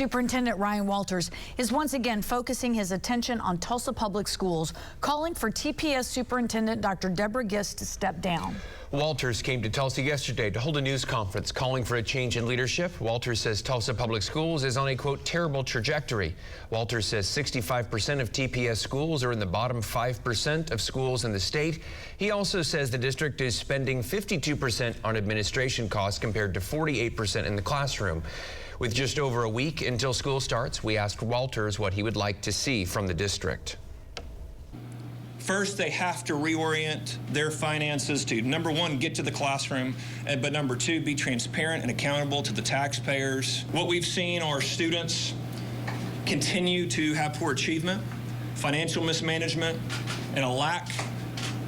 Superintendent Ryan Walter is once again focusing his attention on Tulsa Public Schools, calling for TPS Superintendent Dr. Deborah Gist to step down. Walters came to Tulsa yesterday to hold a news conference calling for a change in leadership. Walters says Tulsa Public Schools is on a, quote, terrible trajectory. Walters says 65% of TPS schools are in the bottom 5% of schools in the state. He also says the district is spending 52% on administration costs compared to 48% in the classroom. With just over a week until school starts, we asked Walters what he would like to see from the district. First, they have to reorient their finances to, number one, get to the classroom, but number two, be transparent and accountable to the taxpayers. What we've seen are students continue to have poor achievement, financial mismanagement, and a lack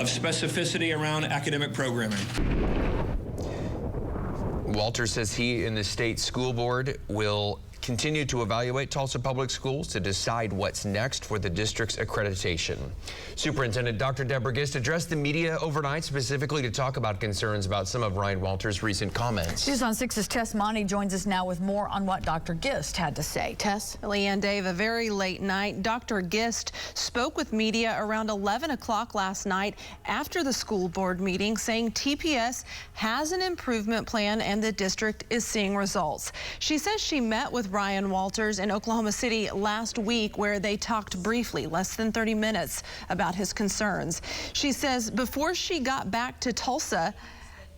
of specificity around academic programming. Walter says he and the state school board will continue to evaluate Tulsa Public Schools to decide what's next for the district's accreditation. Superintendent Dr. Deborah Gist addressed the media overnight specifically to talk about concerns about some of Ryan Walter's recent comments. News on 6's Tess Monty joins us now with more on what Dr. Gist had to say. Tess? Leanne, Dave, a very late night. Dr. Gist spoke with media around 11 o'clock last night after the school board meeting, saying TPS has an improvement plan and the district is seeing results. She says she met with Ryan Walters in Oklahoma City last week, where they talked briefly, less than 30 minutes, about his concerns. She says before she got back to Tulsa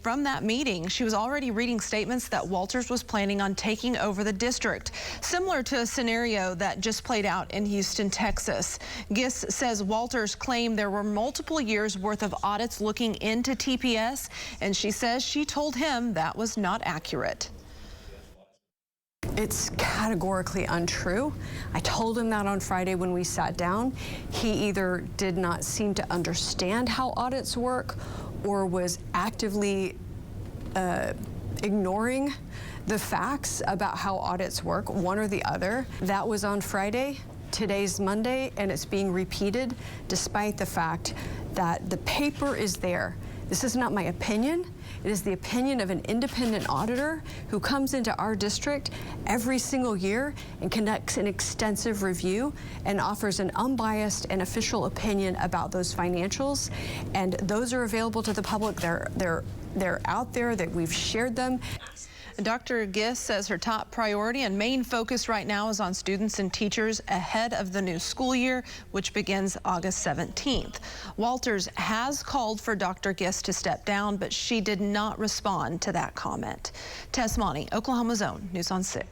from that meeting, she was already reading statements that Walters was planning on taking over the district, similar to a scenario that just played out in Houston, Texas. Gist says Walters claimed there were multiple years worth of audits looking into TPS, and she says she told him that was not accurate. It's categorically untrue. I told him that on Friday when we sat down. He either did not seem to understand how audits work or was actively ignoring the facts about how audits work, one or the other. That was on Friday. Today's Monday, and it's being repeated despite the fact that the paper is there. This is not my opinion. It is the opinion of an independent auditor who comes into our district every single year and conducts an extensive review and offers an unbiased and official opinion about those financials. And those are available to the public. They're out there, that we've shared them. Dr. Gist says her top priority and main focus right now is on students and teachers ahead of the new school year, which begins August 17th. Walters has called for Dr. Gist to step down, but she did not respond to that comment. Tess Monty, Oklahoma's Own, News on 6.